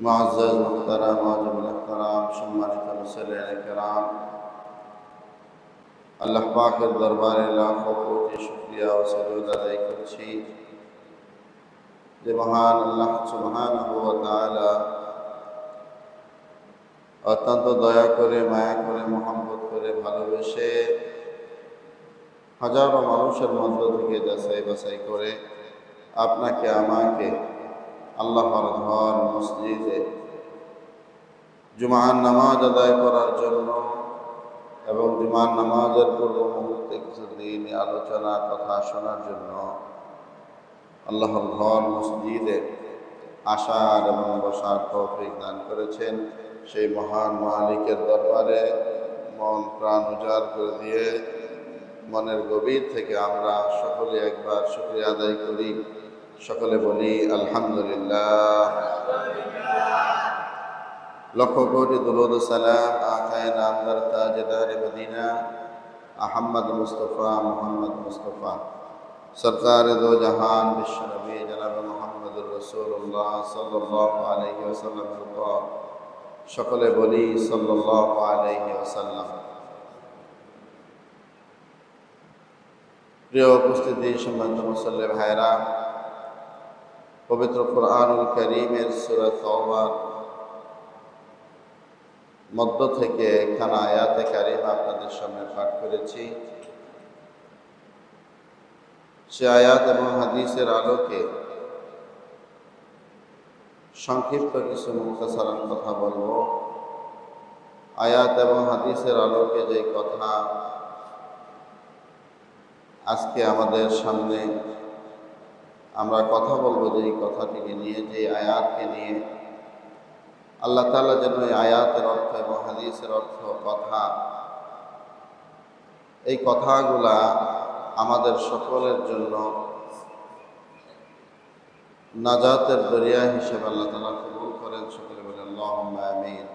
মুআজ্জাজ মুহতারাম ওয়াজিবুল ইহতারাম সম্মানিত মুসল্লিয়ানে কেরাম, আল্লাহ পাকের দরবারে লাখো কোটি শুকরিয়া ও সুজুদ আদায় করছি যে মহান আল্লাহ সুবহানাহু ওয়া তাআলা অত্যন্ত দয়া করে, মায়া করে, মহব্বত করে, ভালোবেসে হাজারো মানুষের মধ্য থেকে যাচাই বাছাই করে আপনাকে আমাকে আল্লাহর ঘর মসজিদে জুমার নামাজ আদায় করার জন্য এবং জুমার নামাজের পূর্ব মুহূর্তে কিছুদিন আলোচনা কথা শোনার জন্য আল্লাহর ঘর মসজিদে আসার এবং বসার তৌফিক দান করেছেন। সেই মহান মালিকের দরবারে মন প্রাণ উজাড় করে দিয়ে মনের গভীর থেকে আমরা সকলে একবার শুকরিয়া আদায় করি, সকলে বলি আলহামদুলিল্লাহ। লক্ষ কোটি দুরূদ ও সালাম আকায়ে নামদার তাজদার মদিনা আহমদ মুস্তফা মুহাম্মদ মুস্তফা সরকার দো জাহান বিশ্ব নবী জনাব মুহাম্মদুর রাসূলুল্লাহ সাল্লাল্লাহু আলাইহি ওয়াসাল্লামের উপর সকলে বলি সাল্লাল্লাহু আলাইহি ওয়াসাল্লাম। প্রিয় উপস্থিতি, সম্মানিত মুসল্লি ভাইরা, পবিত্র কুরআনুল কারীমের সূরা তাওবার মধ্য থেকে একখানা আয়াতে কারিমা আপনাদের সামনে পাঠ করেছি। সে আয়াত এবং হাদিসের আলোকে সংক্ষিপ্ত কিছু মুখতাসারান কথা বলবো। আয়াত এবং হাদিসের আলোকে যে কথা আজকে আমাদের সামনে আমরা কথা বলবো, যে কথাটিকে নিয়ে, যে আয়াতকে নিয়ে, আল্লাহ তাআলা যেন এই আয়াতের অর্থ এবং হাদিসের অর্থ কথা, এই কথাগুলা আমাদের সকলের জন্য নাজাতের দরিয়া হিসেবে আল্লাহ তাআলা কবুল করেন। সকলে বলেন আল্লাহুম্মা আমিন।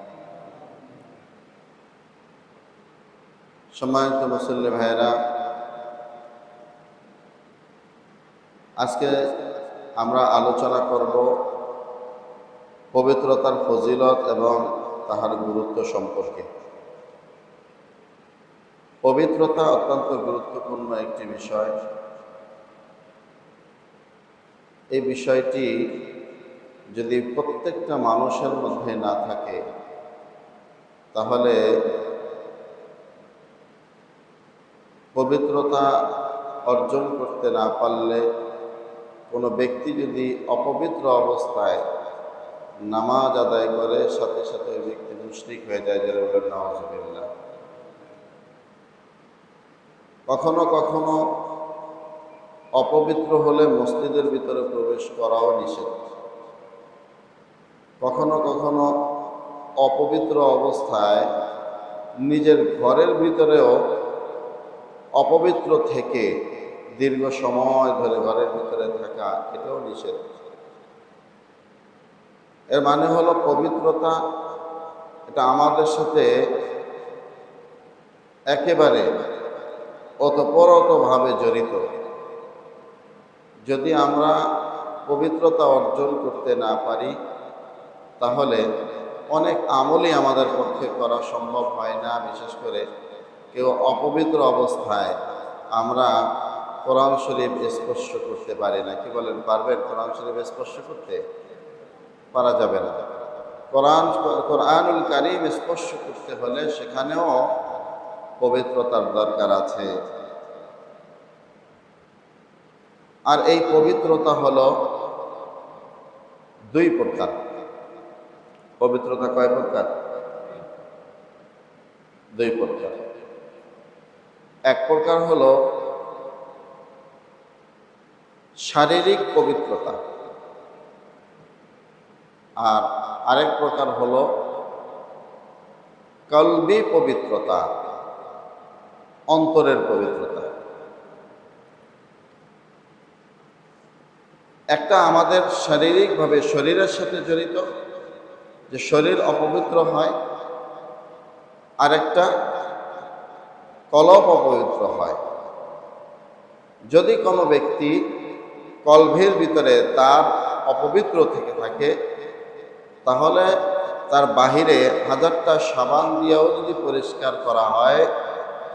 সম্মানিত মুসল্লি ভাইরা, আজকে আমরা আলোচনা করব পবিত্রতার ফজিলত এবং তাহার গুরুত্ব সম্পর্কে। পবিত্রতা অত্যন্ত গুরুত্বপূর্ণ একটি বিষয়। এই বিষয়টি যদি প্রত্যেকটা মানুষের মধ্যে না থাকে, তাহলে পবিত্রতা অর্জন করতে না পারলে, কোনো ব্যক্তি যদি অপবিত্র অবস্থায় নামাজ আদায় করে, সাথে সাথে ওই ব্যক্তি মুশরিক হয়ে যায়, যারা বলেন নাউযুবিল্লাহ। কখনো কখনো অপবিত্র হলে মসজিদের ভিতরে প্রবেশ করাও নিষেধ। কখনো কখনো অপবিত্র অবস্থায় নিজের ঘরের ভিতরেও অপবিত্র থেকে দীর্ঘ সময় ধরে ঘরের ভিতরে থাকা, এটাও নিষেধ। এর মানে হলো পবিত্রতা এটা আমাদের সাথে একেবারে ওতপ্রোতভাবে জড়িত। যদি আমরা পবিত্রতা অর্জন করতে না পারি, তাহলে অনেক আমলই আমাদের পক্ষে করা সম্ভব হয় না। বিশেষ করে কেউ অপবিত্র অবস্থায় আমরা কোরআন শরীফ স্পর্শ করতে পারি না। কি বলেন, পারবেন কোরআন শরীফ স্পর্শ করতে? পারা যাবে না। কোরআনুল কারীম স্পর্শ করতে হলে সেখানেও পবিত্রতার দরকার আছে। আর এই পবিত্রতা হলো দুই প্রকার। পবিত্রতা কয় প্রকার? দুই প্রকার। এক প্রকার হলো শারীরিক পবিত্রতা, আর আরেক প্রকার হলো কলবি পবিত্রতা, অন্তরের পবিত্রতা। একটা আমাদের শারীরিকভাবে শরীরের সাথে জড়িত, যে শরীর অপবিত্র হয়, আরেকটা কলব অপবিত্র হয়। যদি কোনো ব্যক্তি কলভের ভিতরে তার অপবিত্র থেকে থাকে, তাহলে তার বাহিরে 1000টা সাবান দিয়েও যদি পরিষ্কার করা হয়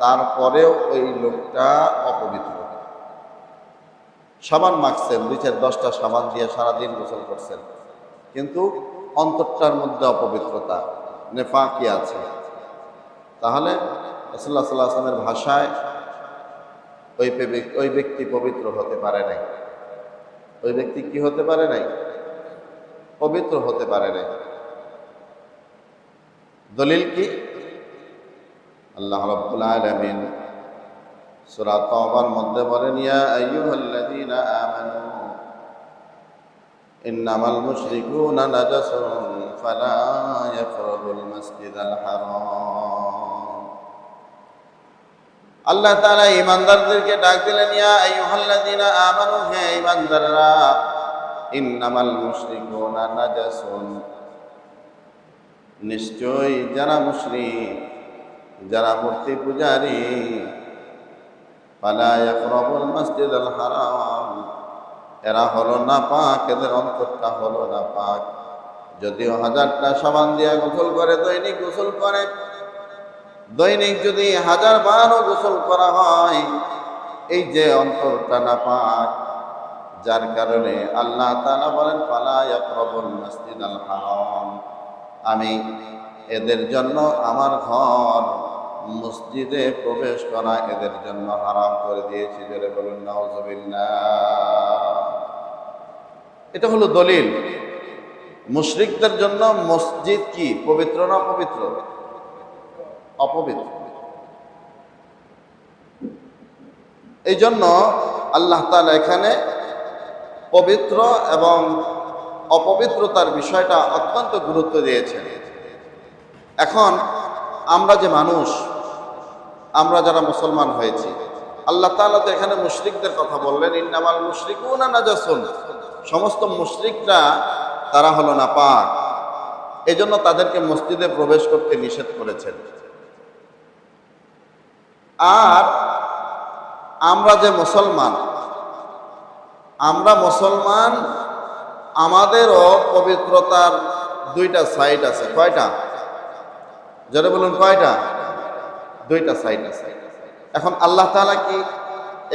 তারপরেও ওই লোকটা অপবিত্র। সাবান মাখছেন, 2-4-10টা সাবান দিয়ে সারাদিন গোসল করছেন, কিন্তু অন্তরটার মধ্যে অপবিত্রতা, নেফাকি আছে, তাহলে রাসূলুল্লাহ সাল্লাল্লাহু আলাইহি ওয়াসাল্লামের ভাষায় ওই ব্যক্তি পবিত্র হতে পারে নাই। ওই ব্যক্তি কি হতে পারে নাই? পবিত্র হতে পারে নাই। দলিল কি? আল্লাহ রাব্বুল আলামিন সূরা তাওবার মধ্যে বলেন, ইয়া আইয়ুহাল্লাযীনা আমানু ইন্নামাল মুশরিকুনা নাজাসুন ফালা ইয়াকরাবুল মাসজিদাল হারাম। আল্লাহ তাআলা ঈমানদারদেরকে ডাক দিলেন, ইয়া আইয়ুহাল্লাযীনা আমানু, হে ঈমানদাররা, ইন্নামাল মুশরিকুনা নাজাসুন, নিশ্চয়ই যারা মুশরিক, যারা মূর্তি পূজারী, ফালা ইয়াকরাবুল মাসজিদাল হারাম, এরা হলো নাপাক, এদের অন্তরটা হলো নাপাক। যদিও 1000টা সাবান দিয়ে গোসল করে, দৈনিক গোসল করে, দৈনিক যদি 1000 বারও গোসল করা হয়, এই যে অন্তরটা নাপাক, যার কারণে আল্লাহ তাআলা বলেন ফালা ইয়াকরাবুল মাসজিদাল হারাম, আমি এদের জন্য আমার ঘর মসজিদে প্রবেশ করা এদের জন্য হারাম করে দিয়েছি। জোরে বলুন নাউযুবিল্লাহ। এটা হলো দলিল। মুশরিকদের জন্য মসজিদ কি পবিত্র না অপবিত্র? অপবিত্র। এই জন্য আল্লাহ তাআলা এখানে পবিত্র এবং অপবিত্রতার বিষয়টা অত্যন্ত গুরুত্ব দিয়েছেন। এখন আমরা যে মানুষ, আমরা যারা মুসলমান হয়েছি, আল্লাহ তাআলা তো এখানে মুশরিকদের কথা বললেন, ইন্নামাল মুশরিকুনা নাজাসুন, সমস্ত মুশরিকরা তারা হলো নাপাক, এজন্য তাদেরকে মসজিদে প্রবেশ করতে নিষেধ করেছেন। আর আমরা যে মুসলমান, আমরা মুসলমান, আমাদেরও পবিত্রতার দুইটা সাইড আছে। কয়টা? যারা বলুন কয়টা? দুইটা সাইড আছে। এখন আল্লাহ তাআলা কি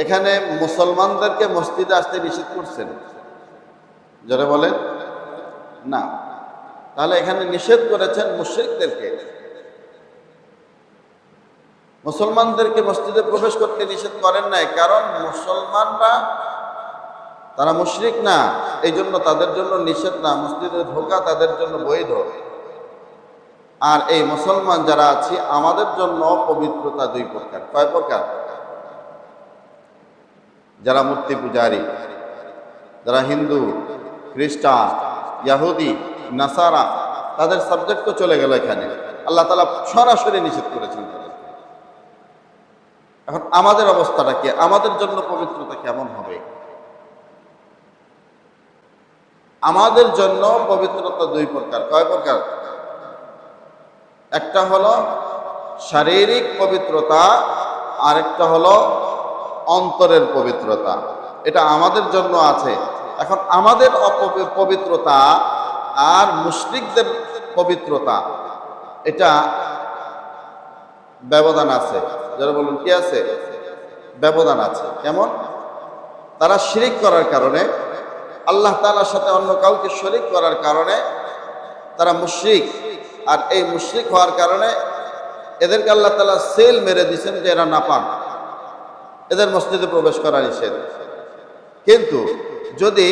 এখানে মুসলমানদেরকে মসজিদে আসতে নিষেধ করছেন? যারা বলেন না, তাহলে এখানে নিষেধ করেছেন মুশরিকদেরকে। মুসলমানদেরকে মসজিদে প্রবেশ করতে নিষেধ করেন নাই, কারণ মুসলমানরা তারা মুশরিক না, এই জন্য তাদের জন্য নিষেধ না, মসজিদে ঢোকা তাদের জন্য বৈধ। আর এই মুসলমান যারা আছি আমাদের জন্য পবিত্রতা দুই প্রকার। কয় প্রকার? যারা মূর্তি পূজারী, যারা হিন্দু, খ্রিস্টান, ইহুদি, নাসারা, তাদের সাবজেক্ট তো চলে গেল এখানে। আল্লাহ তাআলা সরাসরি নিষেধ করেছেন তাদেরকে। এখন আমাদের অবস্থাটা কি? আমাদের জন্য পবিত্রতা কেমন হবে? আমাদের জন্য পবিত্রতা দুই প্রকার। কয় প্রকার? একটা হলো শারীরিক পবিত্রতা, আর একটা হলো অন্তরের পবিত্রতা। এটা আমাদের জন্য আছে। এখন আমাদের পবিত্রতা আর মুশরিকদের পবিত্রতা, এটা ব্যবধান আছে। যারা বলুন কি আছে? ব্যবধান আছে। কেমন? তারা শিরিক করার কারণে, আল্লাহ তাআলার সাথে অন্য কাউকে শরীক করার কারণে তারা মুশরিক। আর এই মুশরিক হওয়ার কারণে এদেরকে আল্লাহ তাআলা সেল মেরে দিয়েছেন যে এরা নাপাক, এদের মসজিদে প্রবেশ করা নিষেধ। কিন্তু যদি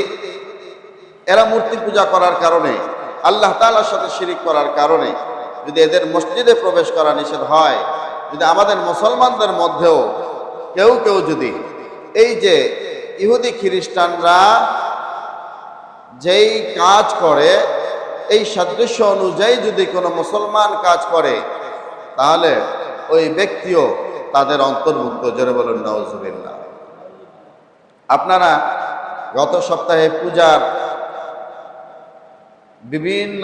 এরা মূর্তি পূজা করার কারণে, আল্লাহ তাআলার সাথে শিরিক করার কারণে যদি এদের মসজিদে প্রবেশ করা নিষেধ হয়, যদি আমাদের মুসলমানদের মধ্যেও কেউ কেউ যদি এই যে ইহুদি খ্রিস্টানরা যেই কাজ করে এই সাদৃশ্য অনুযায়ী যদি কোনো মুসলমান কাজ করে, তাহলে ওই ব্যক্তিও তাদের অন্তর্ভুক্ত। জোরে বলুন নাউযুবিল্লাহ। আপনারা গত সপ্তাহে পূজার বিভিন্ন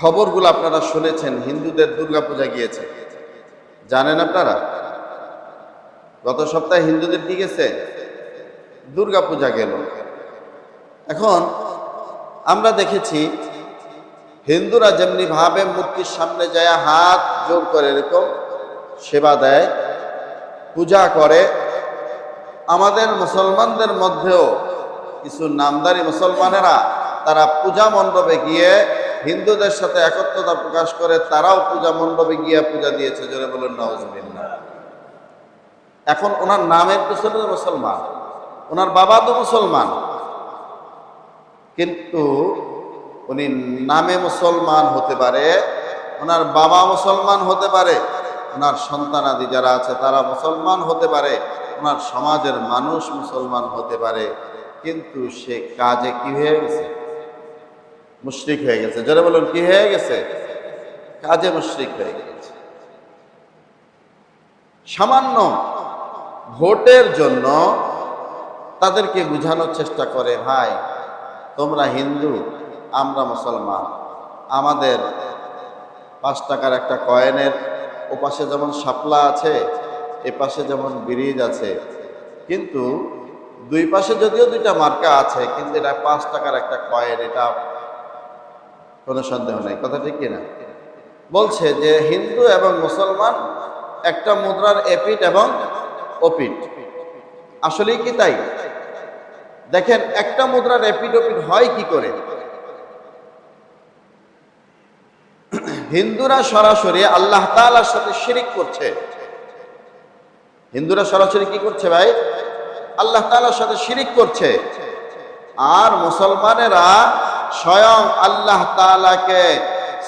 খবরগুলো আপনারা শুনেছেন। হিন্দুদের দুর্গা পূজা গিয়েছে, জানেন আপনারা? গত সপ্তাহে হিন্দুদের কি গেছে? দুর্গা পূজা গেল। এখন আমরা দেখেছি হিন্দুরা যেমনি ভাবে মূর্তির সামনে যায় হাত জোর করে এরকম সেবা দেয়, পূজা করে, আমাদের মুসলমানদের মধ্যেও কিছু নামদারি মুসলমানেরা তারা পূজা মণ্ডপে গিয়ে হিন্দুদের সাথে একত্রতা প্রকাশ করে তারাও পূজা মণ্ডপে গিয়ে পূজা দিয়েছে। জোরে বলুন নাউজুবিল্লাহ। এখন ওনার নামের পিছনে মুসলমান, ওনার বাবা তো মুসলমান, কিন্তু উনি নামে মুসলমান হতে পারে, ওনার বাবা মুসলমান হতে পারে, ওনার সন্তানাদি যারা আছে তারা মুসলমান হতে পারে, ওনার সমাজের মানুষ মুসলমান হতে পারে, কিন্তু সে কাজে কি হয়ে গেছে? মুশরিক হয়ে গেছে। যারা বলুন কি হয়ে গেছে? কাজে মুশরিক হয়ে গেছে। সামান্য ভোটের জন্য তাদেরকে বোঝানোর চেষ্টা করে, ভাই তোমরা হিন্দু, আমরা মুসলমান, আমাদের 5 টাকার একটা কয়েনের ওপাশে যেমন শাপলা আছে, এপাশে যেমন ব্রিজ আছে, কিন্তু দুই পাশে যদিও দুইটা মার্কা আছে, কিন্তু এটা 5 টাকার একটা কয়েন, এটা কোনো সন্দেহ নেই। কথা ঠিক কিনা? বলছে যে হিন্দু এবং মুসলমান একটা মুদ্রার এপিঠ এবং ওপিঠ। আসলেই কি তাই? দেখেন একটা মুদ্রার এপিঠ ওপিঠ হয় কি করে? হিন্দুরা সরাসরি আল্লাহ তাআলার সাথে শিরিক করছে। হিন্দুরা সরাসরি কি করছে ভাই? আল্লাহ তাআলার সাথে শিরিক করছে। আর মুসলমানেরা স্বয়ং আল্লাহ তাআলাকে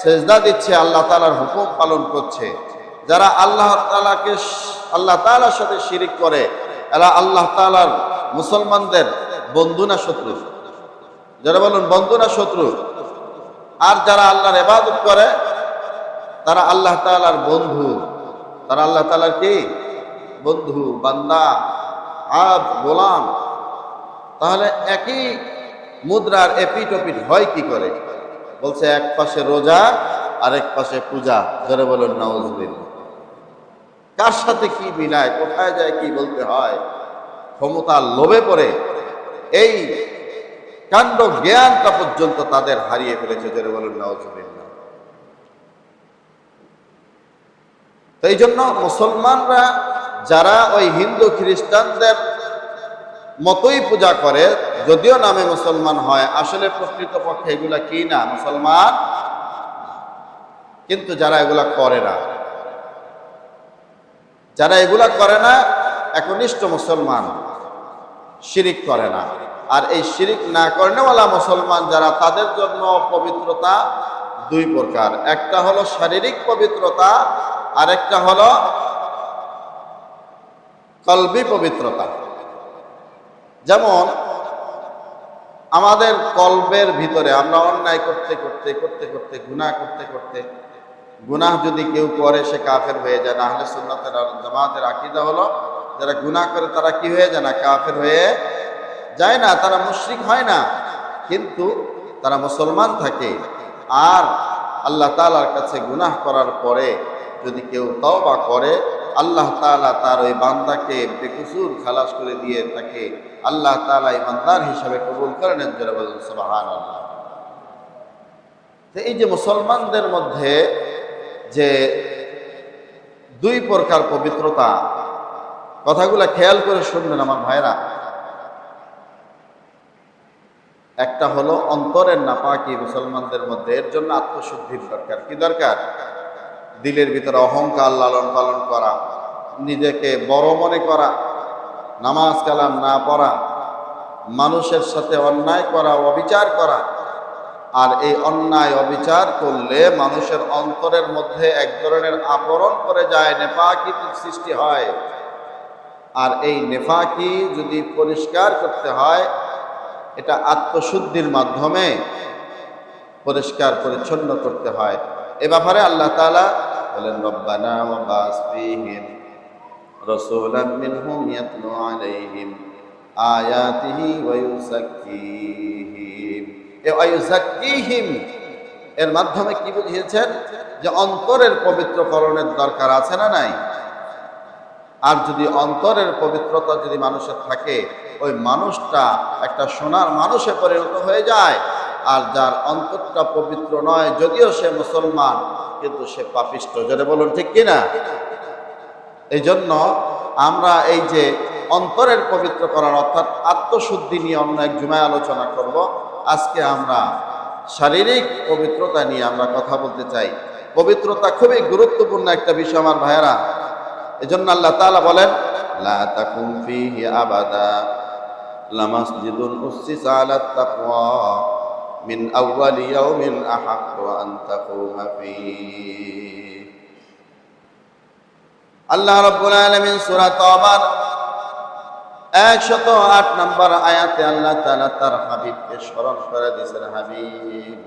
সেজদা দিচ্ছে, আল্লাহ তাআলার হুকুম পালন করছে। যারা আল্লাহ তাআলার সাথে শিরিক করে এরা আল্লাহ তাআলার মুসলমানদের বন্ধু না শত্রু? যারা বলুন বন্ধু না শত্রু? আর যারা আল্লাহর ইবাদত করে তারা আল্লাহ তাআলার বন্ধু। তারা আল্লাহ তাআলার কি বন্ধু, বান্দা, আব্দ, গোলাম। তাহলে একই মুদ্রার এপিঠ ওপিঠ হয় কি করে? বলছে এক পাশে রোজা আর এক পাশে পূজা। যারা বলুন নাউজুবিল্লাহ। কার সাথে কি মিলায়, কোথায় যায় কি বলতে হয়? ক্ষমতার লোভে পড়ে এই কাণ্ড জ্ঞানটা পর্যন্ত তাদের হারিয়ে ফেলেছে। যারা বলুন নাউজুবিল্লাহ। তো এই জন্য মুসলমানরা যারা ওই হিন্দু খ্রিস্টানদের মতোই পূজা করে, যদিও নামে মুসলমান হয়, আসলে প্রকৃতপক্ষে এগুলা কি না? মুসলমান। কিন্তু যারা এগুলা করে না, যারা এগুলা করে না একনিষ্ঠ মুসলমান, শিরিক করে না। আর এই শিরিক না করেনেওয়ালা মুসলমান যারা, তাদের জন্য পবিত্রতা 2 প্রকার। একটা হলো শারীরিক পবিত্রতা, আর একটা হলো কলবি পবিত্রতা। যেমন আমাদের কলবের ভিতরে আমরা অন্যায় করতে করতে করতে করতে গুনাহ করতে করতে, গুনাহ যদি কেউ করে সে কাফের হয়ে যায় না। আহলে সুন্নাতের জামাতের আকীদা হলো যারা গুনাহ করে তারা কি হয়ে যায় না? কাফের হয়ে যায় না, তারা মুশরিক হয় না, কিন্তু তারা মুসলমান থাকে। আর আল্লাহ তাআলার কাছে গুনাহ করার পরে যদি কেউ তওবা করে, আল্লাহ তাআলা তার ওই বান্দাকে বেকসুর খালাস করে দিয়ে তাকে আল্লাহ তাআলা ইমানদার হিসাবে কবুল করে নেন। যারা বলেন সুবহানাল্লাহ। তো এই যে মুসলমানদের মধ্যে যে 2 প্রকার পবিত্রতা, কথাগুলো খেয়াল করে শুনবেন আমার ভাইরা। একটা হলো অন্তরের নাপাকি মুসলমানদের মধ্যে, এর জন্য আত্মশুদ্ধির দরকার। কি দরকার? দিলের ভিতরে অহংকার লালন পালন করা, নিজেকে বড় মনে করা, নামাজ কালাম না পড়া, মানুষের সাথে অন্যায় করা, অবিচার করা। আর এই অন্যায় অবিচার করলে মানুষের অন্তরের মধ্যে এক ধরনের আবরণ পড়ে যায়, নেফাকি সৃষ্টি হয়। আর এই নেফাকি যদি পরিষ্কার করতে হয়, এটা আত্মশুদ্ধির মাধ্যমে পরিষ্কার পরিচ্ছন্ন করতে হয়। এ ব্যাপারে আল্লাহ তাআলা বলেন, রব্বানা ওয়া বাস ফীহিম রাসূলাম মিনহুম ইয়াতলু আলাইহিম আয়াতিহি ওয়া ইউযাক্কিহিম। এই ওয়া ইউযাক্কিহিম এর মাধ্যমে কি বুঝিয়েছেন? যে অন্তরের পবিত্রকরণের দরকার আছে না নাই? আর যদি অন্তরের পবিত্রতা যদি মানুষের থাকে, ওই মানুষটা একটা সোনার মানুষে পরিণত হয়ে যায়। আর যার অন্তরটা পবিত্র নয়, যদিও সে মুসলমান কিন্তু সে পাপিষ্ট। যদি বলুন ঠিক কিনা? এই জন্য আমরা এই যে অন্তরের পবিত্রকরণ অর্থাৎ আত্মশুদ্ধি নিয়ে অন্য এক জুমায় আলোচনা করব। আজকে আমরা শারীরিক পবিত্রতা নিয়ে আমরা কথা বলতে চাই। পবিত্রতা খুবই গুরুত্বপূর্ণ একটা বিষয় আমার ভাইয়েরা। এজন্য আল্লাহ তাআলা বলেন, লা তাকুম ফীহি আবাদা লামাসজিদুন উসসিসা আলাত তাকওয়া মিন আউয়ালি ইয়াউমিন আহাক্কু আন তাকুমা ফীহি। আল্লাহ রাব্বুল আলামিন সূরা তাওবার 108 নম্বর আয়াতে আল্লাহ তাআলা তার হাবিবকে স্মরণ করে দিয়েছেন, হাবিব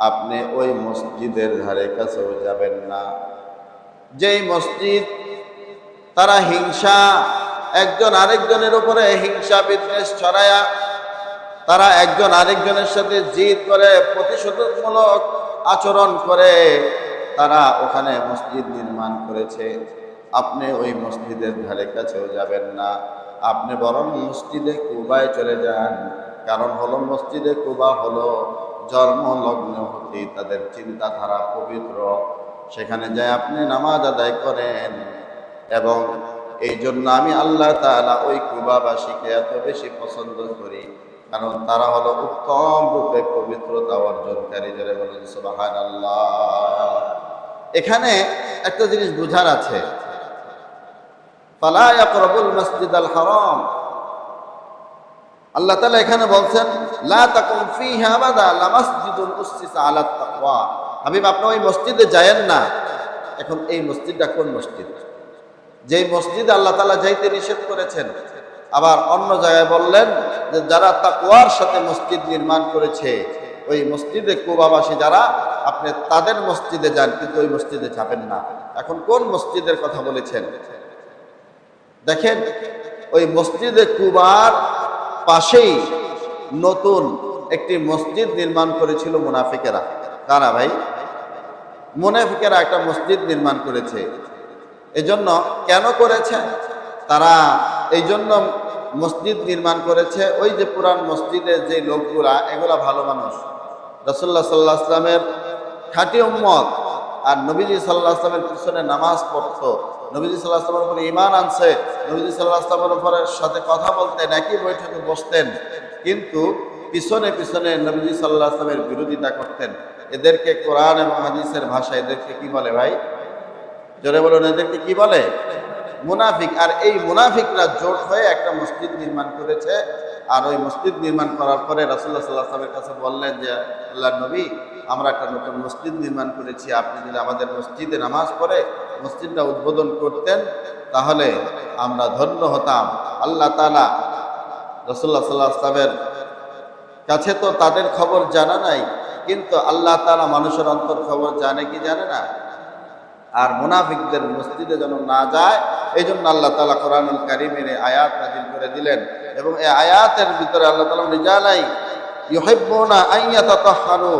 আপনি ওই মসজিদের ধারে কাছেও যাবেন না যেই মসজিদ তারা হিংসা, একজন আরেকজনের উপরে হিংসা বিদ্বেষ ছড়ায়া তারা একজন আরেকজনের সাথে জিদ করে, প্রতিশোধমূলক আচরণ করে তারা ওখানে মসজিদ নির্মাণ করেছে। আপনি ওই মসজিদের ধারে কাছেও যাবেন না, আপনি বরং মসজিদে কুবায় চলে যান। কারণ হলো মসজিদে কুবা হলো জন্মলগ্ন হতে তাদের চিন্তাধারা পবিত্র। সেখানে যায় আপনি নামাজ আদায় করেন। এবং এই জন্য আমি আল্লাহ তাআলা ওই কুবাবাসীকে এত বেশি পছন্দ করি, কারণ তারা হলো উত্তম রূপে পবিত্রতা অর্জনকারী। যারা বলেন সুবহানাল্লাহ। এখানে একটা জিনিস বুঝার আছে, ফালা ইয়াকরাবুল মাসজিদাল হারাম। আল্লাহ তাআলা এখানে বলছেন লা তাকুম ফীহি আবাদা লামাসজিদুন উসসিসা আলাত তাকওয়া। হাবিব আপনি ওই মসজিদে যায়েন না। এখন এই মসজিদটা কোন মসজিদ? যেই মসজিদে আল্লাহ তাআলা যাইতে নিষেধ করেছেন। আবার অন্য জায়গায় বললেন যে যারা তাকওয়ার সাথে মসজিদ নির্মাণ করেছে, ওই মসজিদে কুবাবাসী যারা, আপনি তাদের মসজিদে যান, কিন্তু ওই মসজিদে যাবেন না। এখন কোন মসজিদের কথা বলেছেন? দেখেন, ওই মসজিদে কুবার পাশেই নতুন একটি মসজিদ নির্মাণ করেছিল মুনাফিকেরা। কারা ভাই? মুনাফিকেরা একটা মসজিদ নির্মাণ করেছে। এজন্য কেন করেছে তারা? এই জন্য মসজিদ নির্মাণ করেছে, ওই যে পুরান মসজিদের যে লোকগুলা, এগুলা ভালো মানুষ, রাসূলুল্লাহ সাল্লাল্লাহু আলাইহি ওয়াসাল্লামের খাঁটি উম্মত, আর নবীজি সাল্লাল্লাহু আলাইহি ওয়াসাল্লামের পিছনে নামাজ পড়তো, নবীজি সাল্লাল্লাহু আলাইহি ওয়াসাল্লামের উপরে ঈমান আনছে, নবীজি সাল্লাল্লাহু আলাইহি ওয়াসাল্লামের উপরে সাথে কথা বলতেন, একই বৈঠকে বসতেন, কিন্তু পিছনে পিছনে নবীজি সাল্লাল্লাহু আলাইহি ওয়াসাল্লামের বিরোধিতা করতেন। এদেরকে কোরআন এবং হাদিসের ভাষায় এদেরকে কি বলে ভাই? জোরে বলুন, এদেরকে কি বলে? মুনাফিক। আর এই মুনাফিকরা জোট হয়ে একটা মসজিদ নির্মাণ করেছে। আর ওই মসজিদ নির্মাণ করার পরে রাসূলুল্লাহ সাল্লাল্লাহু আলাইহি ওয়াসাল্লামের কাছে বললেন যে আল্লাহর নবী, আমরা একটা নতুন মসজিদ নির্মাণ করেছি, আপনি যদি আমাদের মসজিদে নামাজ পড়ে মসজিদটা উদ্বোধন করতেন তাহলে আমরা ধন্য হতাম। আল্লাহ তাআলা রাসূলুল্লাহ সাল্লাল্লাহু আলাইহি ওয়াসাল্লামের কাছে তো তাদের খবর জানা নাই, কিন্তু আল্লাহ তাআলা মানুষের অন্তর খবর জানে কি জানে না? আর মুনাফিকদের মসজিদে যেন না যায়, এই জন্য আল্লাহ তাআলা কোরআনুল কারীমের আয়াত নাযিল করে দিলেন। এবং এই আয়াতের ভিতরে আল্লাহ তাআলা রিজালাই ইউহিব্বুনা আন ইয়াতাতাহহারু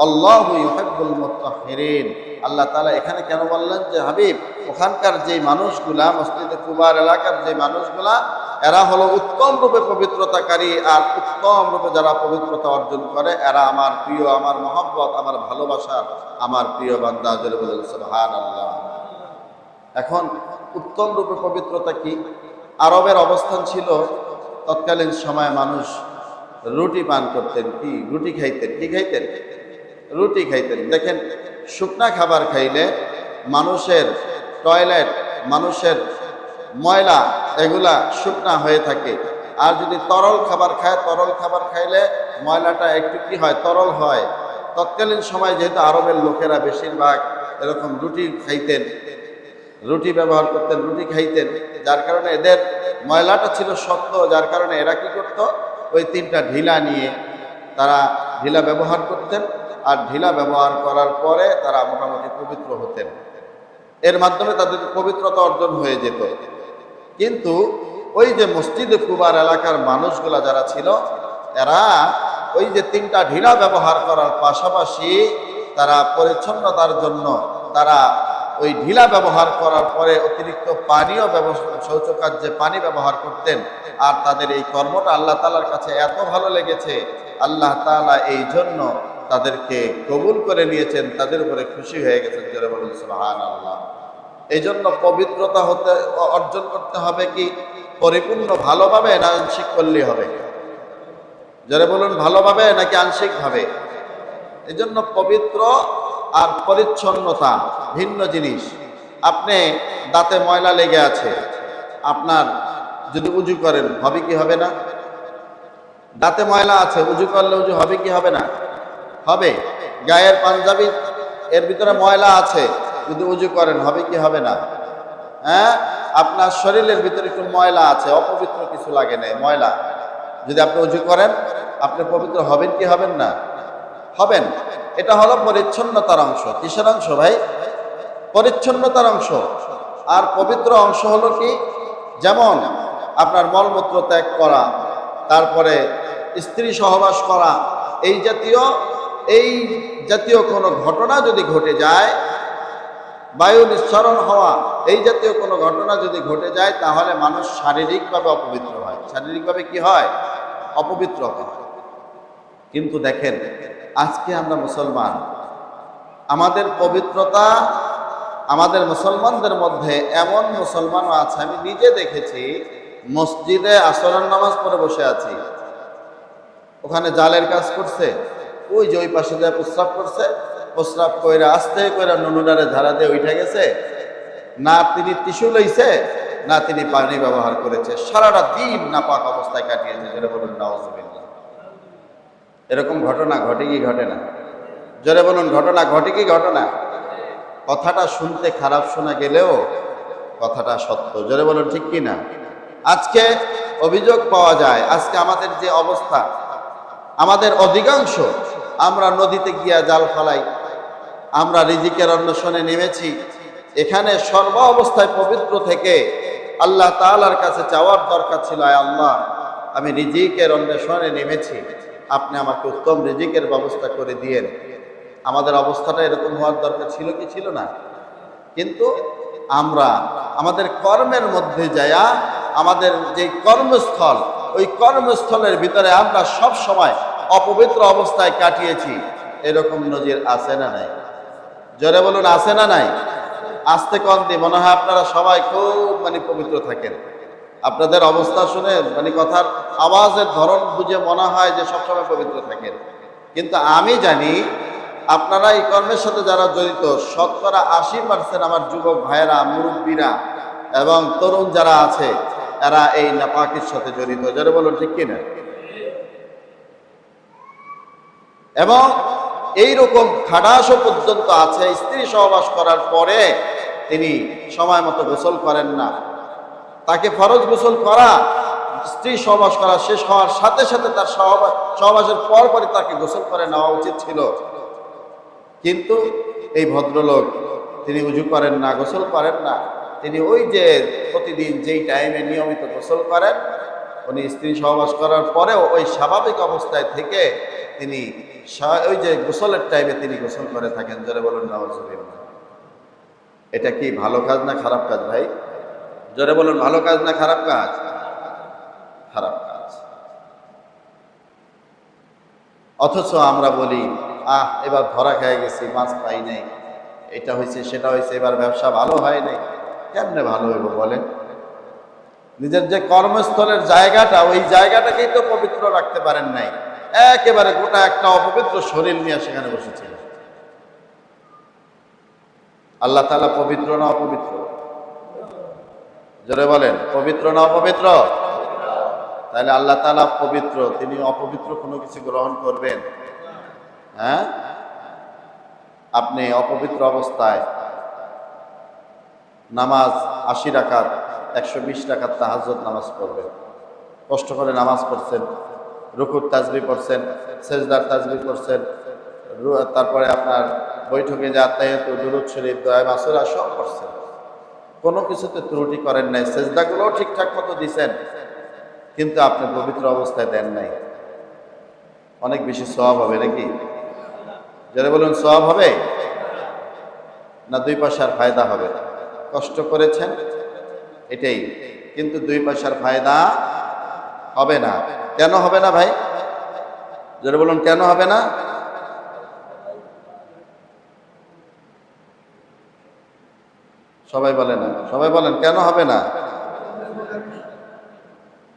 আল্লাহু ইউহিব্বুল মুতাহহিরিন। আল্লাহ তাআলা এখানে কেন বললেন যে হাবিব, ওখানকার যে মানুষগুলা, মসজিদে কুবার এলাকার যে মানুষগুলা, এরা হলো উত্তম রূপে পবিত্রতাকারী, আর উত্তম রূপে যারা পবিত্রতা অর্জন করে এরা আমার প্রিয়, আমার মহব্বত, আমার ভালোবাসার, আমার প্রিয় বান্দা। যারা বলেন সুবহানাল্লাহ। এখন উত্তম রূপে পবিত্রতা কি? আরবের অবস্থান ছিল তৎকালীন সময়ে মানুষ রুটি পান করতেন। কি রুটি খাইতেন? কি খাইতেন? রুটি খাইতেন। দেখেন, শুকনা খাবার খাইলে মানুষের টয়লেট, মানুষের ময়লা, এগুলা শুকনা হয়ে থাকে। আর যদি তরল খাবার খায়, তরল খাবার খাইলে ময়লাটা একটু কি হয়? তরল হয়। তৎকালীন সময় যেহেতু আরবের লোকেরা বেশিরভাগ এরকম রুটি খাইতেন, রুটি ব্যবহার করতেন, রুটি খাইতেন, যার কারণে এদের ময়লাটা ছিল শক্ত, যার কারণে এরা কি করত? ওই তিনটা ঢিলা নিয়ে তারা ঢিলা ব্যবহার করতেন। আর ঢিলা ব্যবহার করার পরে তারা মোটামুটি পবিত্র হতেন, এর মাধ্যমে তাদের পবিত্রতা অর্জন হয়ে যেত। কিন্তু ওই যে মসজিদে কুবার এলাকার মানুষগুলা যারা ছিল, এরা ওই যে তিনটা ঢিলা ব্যবহার করার পাশাপাশি তারা পরিচ্ছন্নতার জন্য তারা ওই ঢিলা ব্যবহার করার পরে অতিরিক্ত পানীয় শৌচকার্যে পানি ব্যবহার করতেন। আর তাদের এই কর্মটা আল্লাহ তাআলার কাছে এত ভালো লেগেছে, আল্লাহ তাআলা এই জন্য তাদেরকে কবুল করে নিয়েছেন, তাদের উপরে খুশি হয়ে গেছেন। যারা বলেন সুবহানাল্লাহ। এই জন্য পবিত্রতা অর্জন করতে হবে কি পরিপূর্ণ ভালোভাবে, না আংশিক করলেই হবে? যারা বলুন ভালোভাবে নাকি আংশিকভাবে? এই জন্য পবিত্র আর পরিচ্ছন্নতা ভিন্ন জিনিস। আপনি দাঁতে ময়লা লেগে আছে, আপনার যদি উজু করেন হবে কি হবে না? দাঁতে ময়লা আছে, উজু করলে উজু হবে কি হবে না? হবে। গায়ের পাঞ্জাবি এর ভিতরে ময়লা আছে, যদি উজু করেন হবে কি হবে না? হ্যাঁ, আপনার শরীরের ভিতরে একটু ময়লা আছে, অপবিত্র কিছু লাগে না, ময়লা, যদি আপনি উজু করেন আপনি পবিত্র হবেন কি হবেন না? হবেন। এটা হলো পরিচ্ছন্নতার অংশ। কিসের অংশ ভাই? পরিচ্ছন্নতার অংশ। আর পবিত্র অংশ হলো কি, যেমন আপনার মলমূত্র ত্যাগ করা, তারপরে স্ত্রী সহবাস করা, এই জাতীয় কোনো ঘটনা যদি ঘটে যায়, বায়ু নিঃসরণ হওয়া, এই জাতীয় কোনো ঘটনা যদি ঘটে যায়, তাহলে মানুষ শারীরিকভাবে অপবিত্র হয়। শারীরিকভাবে কি হয়? অপবিত্র হয়। কিন্তু দেখেন, আজকে আমরা মুসলমান, আমাদের পবিত্রতা, আমাদের মুসলমানদের মধ্যে এমন মুসলমানও আছে, আমি নিজে দেখেছি, মসজিদে আসরের নামাজ পড়ে বসে আছি, ওখানে জালের কাজ করছে, ওই যে ওই পাশে যায় প্রস্রাব করছে, প্রস্রাব কইরা আস্তে কইরা নুনুডারে ঝাড়া দিয়ে উঠে গেছে, না তিনি টিস্যু লইছে না তিনি পানি ব্যবহার করেছে, সারাটা দিন নাপাক অবস্থায় কাটিয়েছে। যেটা বলুন নাউজুবিল্লাহ। এরকম ঘটনা ঘটে কি ঘটে না? জোরে বলুন, ঘটনা ঘটে কি ঘটে না? কথাটা শুনতে খারাপ শোনা গেলেও কথাটা সত্য। জোরে বলুন ঠিক কি না? আজকে অভিযোগ পাওয়া যায়, আজকে আমাদের যে অবস্থা, আমাদের অধিকাংশ আমরা নদীতে গিয়া জাল ফালাই, আমরা রিজিকের অন্বেষণে নেমেছি, এখানে সর্ব অবস্থায় পবিত্র থেকে আল্লাহ তাআলার কাছে চাওয়ার দরকার ছিল, আয় আল্লাহ, আমি রিজিকের অন্বেষণে নেমেছি, আপনি আমাকে উত্তম রিজিকের ব্যবস্থা করে দিয়েন। আমাদের অবস্থাটা এরকম হওয়ার দরকার ছিল কি ছিল না? কিন্তু আমরা আমাদের কর্মের মধ্যে যায়া, আমাদের যে কর্মস্থল, ওই কর্মস্থলের ভিতরে আমরা সব সময় অপবিত্র অবস্থায় কাটিয়েছি। এরকম নজির আছে না নাই? জোরে বলুন আছে না নাই? আস্তে কন্তি মনে হয় আপনারা সবাই খুব পবিত্র থাকেন। আপনাদের অবস্থা শুনে কথার আওয়াজের ধরন বুঝে মনে হয় যে সবসময় পবিত্র থাকেন। কিন্তু আমি জানি আপনারা এই কর্মের সাথে যারা জড়িত, শতকরা 80% আমার যুবক ভাইয়েরা, মুরব্বীরা এবং তরুণ যারা আছে, এরা এই নাপাকির সাথে জড়িত। যারা বলুন ঠিক কিনা? এবং এইরকম খাটাসও পর্যন্ত আছে, স্ত্রী সহবাস করার পরে তিনি সময় মতো গোসল করেন না। তাকে ফরজ গোসল করা, স্ত্রী সহবাস করা শেষ হওয়ার সাথে সাথে তার সহবাসের পরপরই তাকে গোসল করে নেওয়া উচিত ছিল। কিন্তু এই ভদ্রলোক, তিনি উজু করেন না, গোসল করেন না। তিনি ওই যে প্রতিদিন যেই টাইমে নিয়মিত গোসল করেন, উনি স্ত্রী সহবাস করার পরেও ওই স্বাভাবিক অবস্থায় থেকে তিনি ওই যে গোসলের টাইমে তিনি গোসল করে থাকেন। জোরে বলুন নাউজুবিল্লাহ। এটা কি ভালো কাজ না খারাপ কাজ ভাই? জোরে বলুন, ভালো কাজ না খারাপ কাজ? খারাপ কাজ। অথচ আমরা বলি, এবার ধরা খেয়ে গেছি, মাছ পাই নাই, এটা হয়েছে সেটা হয়েছে, এবার ব্যবসা ভালো হয় নাই। কেমনে ভালো হইব বলেন? নিজের যে কর্মস্থলের জায়গাটা, ওই জায়গাটাকেই তো পবিত্র রাখতে পারেন নাই, একেবারে গোটা একটা অপবিত্র শরীর নিয়ে সেখানে বসেছিল। আল্লাহ তাআলা পবিত্র না অপবিত্র? জোরে বলেন, পবিত্র না অপবিত্র? তাহলে আল্লাহ তাআলা পবিত্র, তিনি অপবিত্র কোনো কিছু গ্রহণ করবেন? হ্যাঁ? আপনি অপবিত্র অবস্থায় নামাজ 80 রাকাত, 120 রাকাত তাহাজ্জুদ নামাজ পড়বেন, কষ্ট করে নামাজ পড়ছেন, রুকুর তাসবিহ পড়ছেন, সেজদার তাসবিহ পড়ছেন, তারপরে আপনার বৈঠকে যে আত্মাহিয়াত, দুরূদ শরীফ, দোয়া মাসুরা সব পড়ছেন, কোনো কিছুতে ত্রুটি করেন নাই, সেজদাগুলোও ঠিকঠাক মতো দিছেন, কিন্তু আপনি পবিত্র অবস্থায় দেন নাই। অনেক বেশি সওয়াব হবে নাকি? যারা বলুন সওয়াব হবে। না 2 পয়সার ফায়দা হবে? কষ্ট করেছেন এটাই, কিন্তু 2 পয়সার ফায়দা হবে না। কেন হবে না ভাই? জোরে বলুন, কেন হবে না? সবাই বলে না, সবাই বলেন কেন হবে না?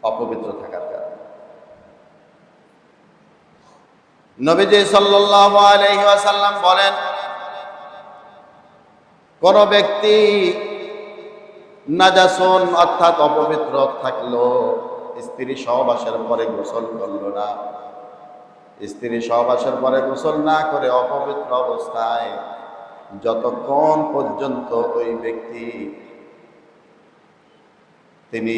অপবিত্র থাকার কারণে। নবীজি সাল্লাল্লাহু আলাইহি ওয়াসাল্লাম বলেন, কোন ব্যক্তি নাজাসুন অর্থাৎ অপবিত্র থাকলো, স্ত্রী সহবাসের পরে গোসল করলো না, স্ত্রী সহবাসের পরে গোসল না করে অপবিত্র অবস্থায় যতক্ষণ পর্যন্ত ওই ব্যক্তি তিনি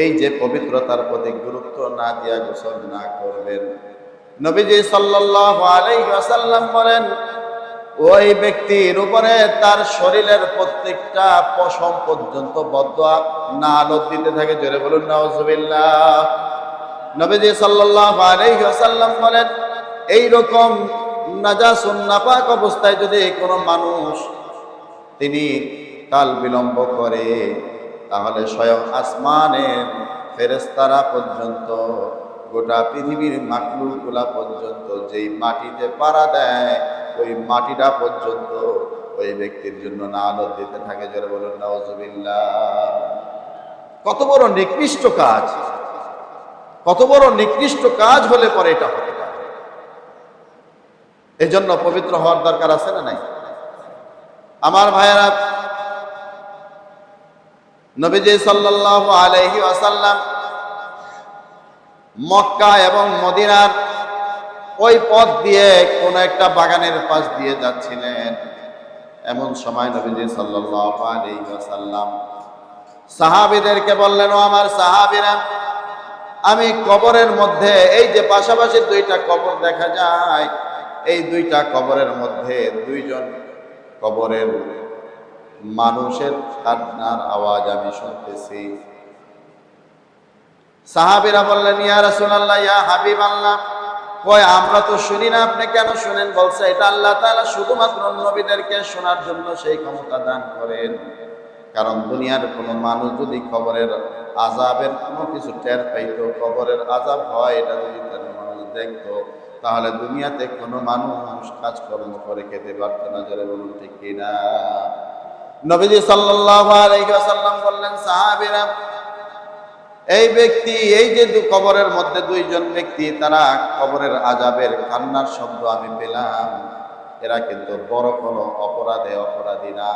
এই যে পবিত্রতার প্রতি গুরুত্ব না দিয়া গোসল না করবেন, নবীজি সাল্লাল্লাহু আলাইহি ওয়াসাল্লাম বলেন ওই ব্যক্তির উপরে তার শরীরের প্রত্যেকটা পশম পর্যন্ত বদদোয়া লানত দিতে থাকে। জোরে বলুন নাউজুবিল্লাহ। নবীজি সাল্লাল্লাহু আলাইহি ওয়াসাল্লাম বলেন এই রকম নাজাসুন নাপাক অবস্থায় যদি কোনো মানুষ তিনি কাল বিলম্ব করে, তাহলে স্বয়ং আসমানের ফেরেশতারা পর্যন্ত, গোটা পৃথিবীর মাখলুকগুলা পর্যন্ত যেই মাটিতে পাড়া দেয় ওই মাটিটা পর্যন্ত ওই ব্যক্তির জন্য লানত দিতে থাকে। যারা বলুন নাউজুবিল্লাহ। কত বড় নিকৃষ্ট কাজ, কত বড় নিকৃষ্ট কাজ হলে পরে এটা হতে পারে। এই জন্য পবিত্র হওয়ার দরকার আছে না নাই? আমার ভাইয়েরা, নবীজি সাল্লাল্লাহু আলাইহি ওয়াসাল্লাম মক্কা এবং মদিনার ওই পথ দিয়ে কোন একটা বাগানের পাশ দিয়ে যাচ্ছিলেন। এমন সময় নবীজি সাল্লাল্লাহু আলাইহি ওয়াসাল্লাম সাহাবীদেরকে বললেন, ও আমার সাহাবীরা, আমি কবরের মধ্যে, এই যে পাশাপাশি 2টা কবর দেখা যায়, এই 2টা কবরের মধ্যে 2জন কবরের মানুষের কান্নার আওয়াজ আমি শুনতেছি। সাহাবীরা বললেন, ইয়া রাসূলুল্লাহ, ইয়া হাবিবাল্লাহ, কই আমরা তো শুনি না, আপনি কেন শুনেন? বলছে এটা আল্লাহ তাআলা শুধুমাত্র নবীদেরকে শোনার জন্য সেই ক্ষমতা দান করেন। কারণ দুনিয়ার কোনো মানুষ যদি কবরের আযাবের কোনো কিছু টের পাইতো, কবরের আযাব হয় এটা যদি তার মানুষ দেখতো, তাহলে দুনিয়াতে কোনো মানুষ কাজকর্ম করে খেতে পারত না। যারা বলুন ঠিক কিনা? নবীজি সাল্লাল্লাহু আলাইহি ওয়াসাল্লাম বললেন, সাহাবীরা, এই ব্যক্তি, এই যে কবরের মধ্যে 2জন ব্যক্তি, তারা কবরের আযাবের কান্নার শব্দ আমি পেলাম, এরা কিন্তু বড় কোনো অপরাধী না।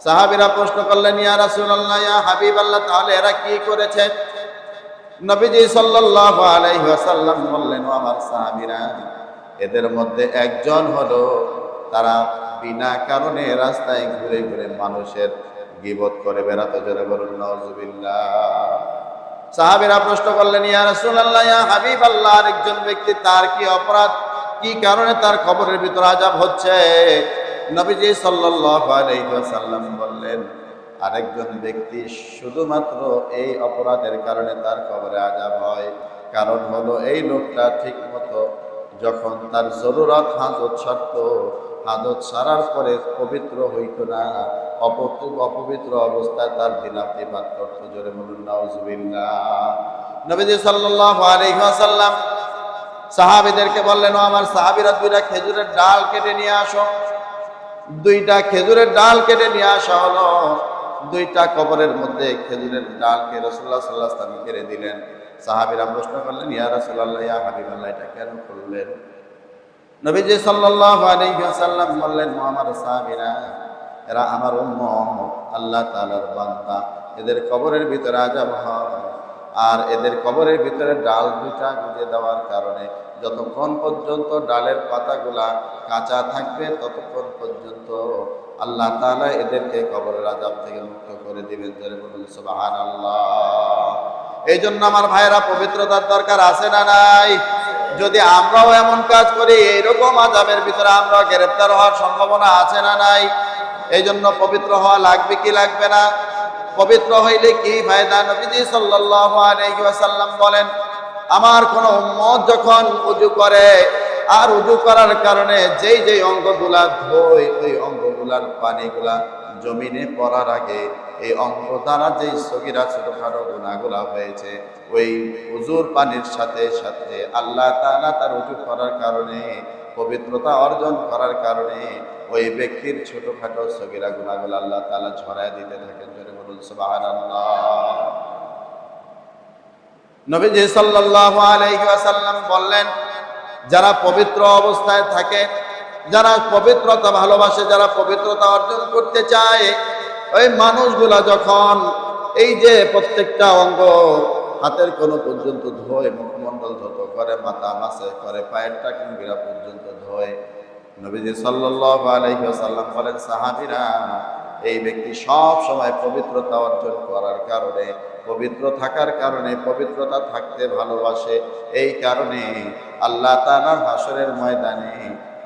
সাহাবীরা প্রশ্ন করলেন, ইয়া রাসূলুল্লাহ, ইয়া হাবিবাল্লাহ, তাহলে এরা কি করেছে? নবীজি সাল্লাল্লাহু আলাইহি ওয়াসাল্লাম বললেন, ও আমার সাহাবীরা, এদের মধ্যে একজন হলো তারা বিনা কারণে রাস্তায় ঘুরে ঘুরে মানুষের গীবত করে বেড়াতো। জোরে বলুন নাউজুবিল্লাহ। সাহাবীরা প্রশ্ন করলেন, ইয়া রাসূলুল্লাহ, ইয়া হাবিবাল্লাহ, আরেকজন ব্যক্তি, তার কি অপরাধ, কি কারণে তার কবরের ভিতর আযাব হচ্ছে? নবীজি সাল্লাল্লাহু আলাইহি ওয়াসাল্লাম বললেন, আরেকজন ব্যক্তি শুধুমাত্র এই অপরাধের কারণে তার কবরে আযাব হয়, কারণ হলো এই লোকটা ঠিক মতো যখন তার জরুরত হাজত সারত, হাজত সারার পরে পবিত্র হইত না, অপবিত্র অবস্থায় তার দিনাতিপাত করত। জোরে বলুন নাউজুবিল্লাহ। নবীজি সাল্লাল্লাহু আলাইহি ওয়াসাল্লাম সাহাবীদেরকে বললেন, ও আমার সাহাবীরা, 2টা খেজুরের ডাল কেটে নিয়ে আসো। 2টা খেজুরের ডাল কেটে নিয়ে আসা হলো। 2টা কবরের মধ্যে খেজুরের ডালকে রাসূলুল্লাহ সাল্লাল্লাহু আলাইহি ওয়াসাল্লাম কেটে দিলেন। সাহাবীরা প্রশ্ন করলেন, ইয়া রাসূলুল্লাহ, ইয়া হাবিবাল্লাহ, এটা কেন করলেন? নবীজি সাল্লাল্লাহু আলাইহি ওয়াসাল্লাম বললেন, ও আমার সাহাবীরা, এরা আমার উম্মত, আল্লাহ তাআলার বান্দা, এদের কবরের ভিতরে আযাব হয়, আর এদের কবরের ভিতরে ডাল 2টা গুঁজে দেওয়ার কারণে যতক্ষণ পর্যন্ত ডালের পাতাগুলা কাঁচা থাকবে ততক্ষণ পর্যন্ত আল্লাহ তাআলা এদেরকে কবরের আযাব থেকে মুক্ত করে দিবেন। যারা বলুন সুবহানাল্লাহ। এই জন্য আমার ভাইয়েরা, পবিত্রতার দরকার আছে না নাই? যদি আমরাও এমন কাজ করি, এইরকম আযাবের ভিতরে আমরা গ্রেফতার হওয়ার সম্ভাবনা আছে না নাই? এই জন্য পবিত্র হওয়া লাগবে কি লাগবে না? পবিত্র হইলে কি ফায়দা? নবীজি সাল্লাল্লাহু আলাইহি ওয়াসাল্লাম বলেন, আমার কোন উম্মত যখন ওযু করে আর উযু করার কারণে যেই যেই অঙ্গগুলা ধোয় ওই অঙ্গগুলার পানিগুলা জমিনে পড়ার আগে এই অঙ্গ দ্বারা যেই সগীরা ছোটখাটো গুনাহগুলা হয়েছে ওই উযুর পানির সাথে সাথে আল্লাহ তাআলা তার উযু করার কারণে পবিত্রতা অর্জন করার কারণে ওই ব্যক্তির ছোটখাটো সগীরা গুনাহগুলো আল্লাহ তাআলা ঝরায় দিতে থাকেন। জোরে বলুন সুবহানাল্লাহ। নবীজি সাল্লাল্লাহু আলাইহি ওয়াসাল্লাম বললেন, যারা পবিত্র অবস্থায় থাকে, যারা পবিত্রতা ভালোবাসে, যারা পবিত্রতা অর্জন করতে চায়, ওই মানুষগুলা যখন এই যে প্রত্যেকটা অঙ্গ হাতের কোনো পর্যন্ত ধোয়, মুখমণ্ডল ধৌত করে, মাথা মাসে করে, পায়ের টাকনুগিরা পর্যন্ত ধোয়, নবীজি সাল্লাল্লাহু আলাইহি ওয়াসাল্লাম বলেন, সাহাবীরা, এই ব্যক্তি সব সময় পবিত্রতা অর্জন করার কারণে, পবিত্র থাকার কারণে, পবিত্রতা থাকতে ভালোবাসে, এই কারণে আল্লাহ তাআলা হাসরের ময়দানে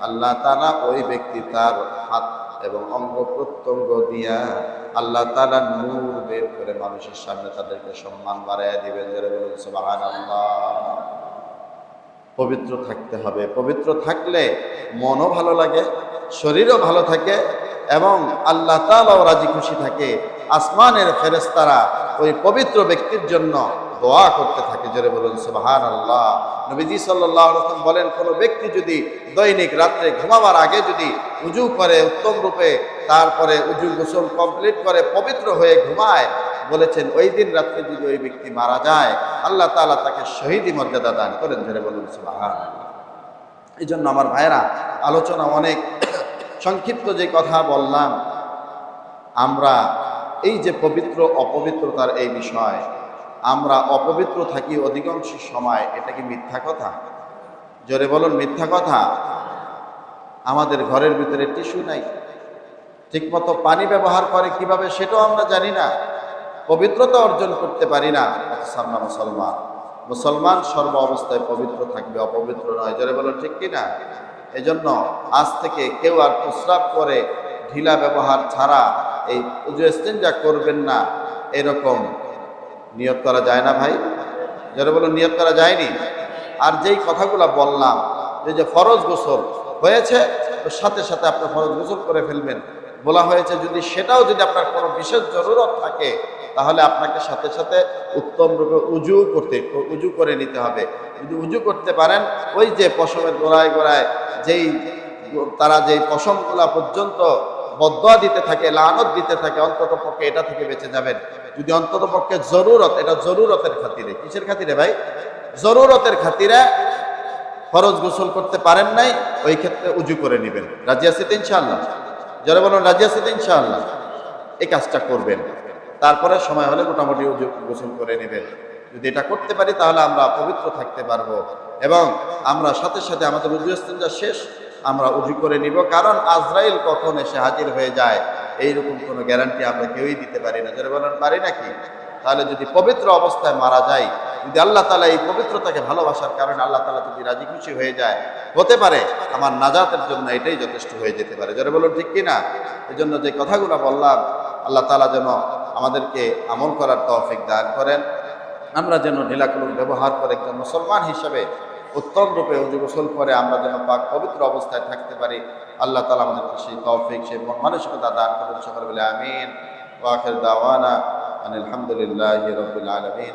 আল্লাহ তাআলা ওই ব্যক্তি তার হাত এবং অঙ্গ প্রত্যঙ্গ দিয়া আল্লাহ তাআলা নূর বের করে মানুষের সামনে তাদেরকে সম্মান বাড়াইয়া দিবেন। যারা বলুন সুবহানাল্লাহ। পবিত্র থাকতে হবে। পবিত্র থাকলে মনও ভালো লাগে, শরীরও ভালো থাকে এবং আল্লাহ তাআলাও রাজি খুশি থাকে। আসমানের ফেরেশতারা ওই পবিত্র ব্যক্তির জন্য দোয়া করতে থাকে। জোরে বলুন সুবহানাল্লাহ। নবীজি সাল্লাল্লাহু আলাইহি ওয়াসাল্লাম বলেন, কোনো ব্যক্তি যদি দৈনিক রাত্রে ঘুমাবার আগে যদি উযু করে উত্তম রূপে, তারপরে উযু গোসল কমপ্লিট করে পবিত্র হয়ে ঘুমায়, বলেছেন ওই দিন রাত্রে যদি ওই ব্যক্তি মারা যায়, আল্লাহ তাআলা তাকে শহীদি মর্যাদা দান করেন। জোরে বলুন সুবহানাল্লাহ। এই জন্য আমার ভাইরা, আলোচনা অনেক সংক্ষিপ্ত যে কথা বললাম, আমরা এই যে পবিত্র অপবিত্রতার এই বিষয়, আমরা অপবিত্র থাকি অধিকাংশ সময়, এটা কি মিথ্যা কথা? জোরে বলুন মিথ্যা কথা। আমাদের ঘরের ভিতরে টিস্যু নাই, ঠিকমতো পানি ব্যবহার করে কিভাবে সেটাও আমরা জানি না, পবিত্রতা অর্জন করতে পারি না। আমরা মুসলমান, মুসলমান সর্ব অবস্থায় পবিত্র থাকবে, অপবিত্র নয়। জোরে বলুন ঠিক কিনা? এজন্য আজ থেকে কেউ আর প্রস্রাব করে ঢিলা ব্যবহার ছাড়া এই উযু ইস্তেঞ্জা করবেন না, এরকম নিয়ত করা যায় না ভাই? যারা বলুন নিয়ত করা যায়নি। আর যেই কথাগুলো বললাম, যে ফরজ গোসল হয়েছে সাথে সাথে আপনি ফরজ গোসল করে ফেলবেন, বলা হয়েছে যদি সেটাও যদি আপনার কোনো বিশেষ জরুরত থাকে, তাহলে আপনাকে সাথে সাথে উত্তম রূপে উজু করে নিতে হবে। যদি উজু করতে পারেন, ওই যে পশমের গোড়ায় গোড়ায় তারা যেই পশমগুলা পর্যন্ত বদদোয়া দিতে থাকে, লানত দিতে থাকে, অন্তত পক্ষে এটা থেকে বেঁচে যাবেন। যদি অন্তত পক্ষে জরুরত, এটা জরুরতের খাতিরে, কিসের খাতিরে ভাই? জরুরতের খাতিরে ফরজ গোসল করতে পারেন নাই, ওই ক্ষেত্রে উজু করে নেবেন। রাজি আছি তো ইনশাআল্লাহ? যারা বলুন রাজি আছি তো ইনশাআল্লাহ? এই কাজটা করবেন। তারপরে সময় হলে মোটামুটি উজু গোসল করে নেবেন। যদি এটা করতে পারি তাহলে আমরা পবিত্র থাকতে পারবো এবং আমরা সাথে সাথে আমাদের উজু ইস্তেঞ্জা শেষ আমরা উজু করে নিব। কারণ আজরাইল কখন এসে হাজির হয়ে যায় এইরকম কোনো গ্যারান্টি আমরা কেউই দিতে পারি না। যারা বলেন পারি নাকি? তাহলে যদি পবিত্র অবস্থায় মারা যায়, যদি আল্লাহ তাআলা এই পবিত্রতাকে ভালোবাসার কারণে আল্লাহ তাআলা যদি রাজি খুশি হয়ে যায়, হতে পারে আমার নাজাতের জন্য এটাই যথেষ্ট হয়ে যেতে পারে। যারা বলুন ঠিক কিনা? এই জন্য যে কথাগুলো বললাম, আল্লাহ তাআলা যেন আমাদেরকে আমল করার তৌফিক দান করেন। আমরা যেন ঢিলাকুলুক ব্যবহার করে একজন মুসলমান হিসেবে উত্তম রূপে উজু গোসল করে আমরা যেন পাক পবিত্র অবস্থায় থাকতে পারি। আল্লাহ তাআলা আমাদেরকে সেই তৌফিক, সেই মানসিকতা দান করেন। সকলে বলে আমিন। ওয়া আখির দাওয়ানা আলহামদুলিল্লাহি রাব্বিল আলামিন।